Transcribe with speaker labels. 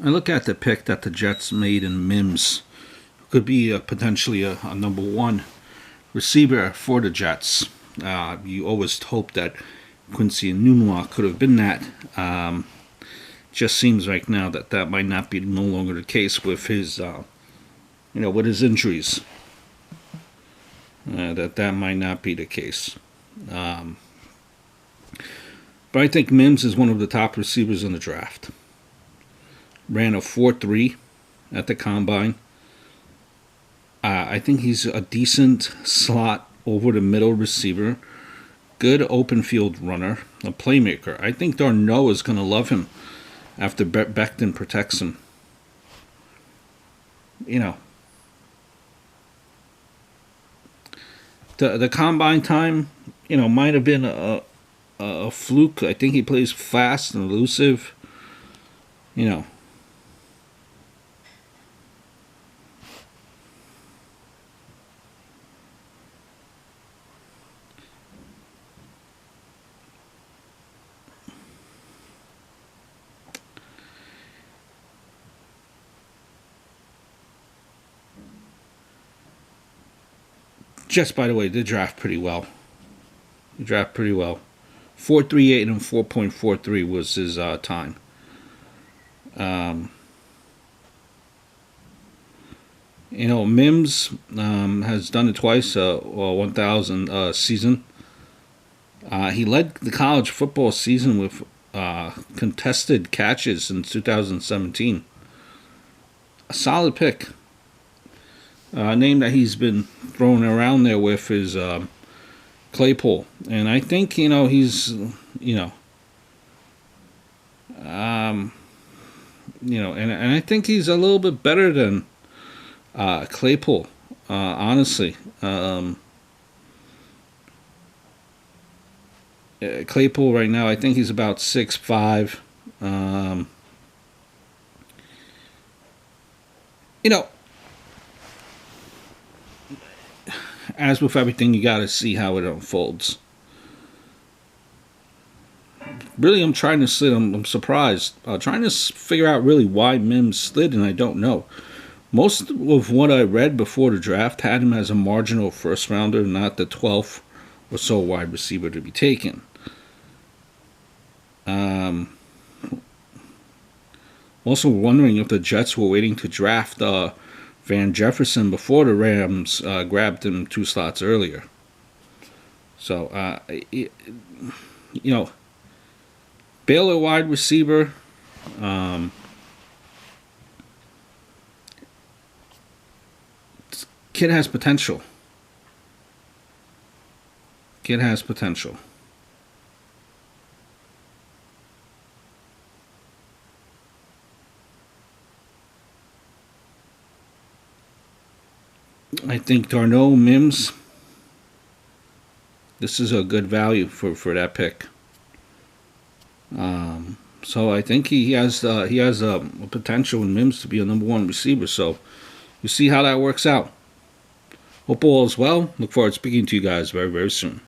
Speaker 1: I look at the pick that the Jets made in Mims. Could be potentially a number one receiver for the Jets. You always hope that Quincy Enunwa could have been that. Just seems right now that that might not be no longer the case with his, with his injuries. That might not be the case. But I think Mims is one of the top receivers in the draft. Ran a 4.3 at the combine. I think he's a decent slot over the middle receiver. Good open field runner. A playmaker. I think Darno is going to love him after Becton protects him. The combine time, might have been a fluke. I think he plays fast and elusive. Jets, by the way, did draft pretty well. 4.38 and 4.43 was his time. Mims has done it twice, 1,000 season. He led the college football season with contested catches in 2017. A solid pick. Name that he's been thrown around there with is Claypool, and I think he's and I think he's a little bit better than Claypool. Honestly, Claypool right now, I think he's about 6'5". As with everything, you got to see how it unfolds. Really, I'm trying to slid. I'm surprised. Trying to figure out really why Mims slid, and I don't know. Most of what I read before the draft had him as a marginal first rounder, not the 12th or so wide receiver to be taken. Also wondering if the Jets were waiting to draft Van Jefferson before the Rams grabbed him 2 slots earlier. So, Baylor wide receiver. Kid has potential. I think Darno, Mims, this is a good value for that pick. So I think he has a potential in Mims to be a number one receiver. So you see how that works out. Hope all is well. Look forward to speaking to you guys very, very soon.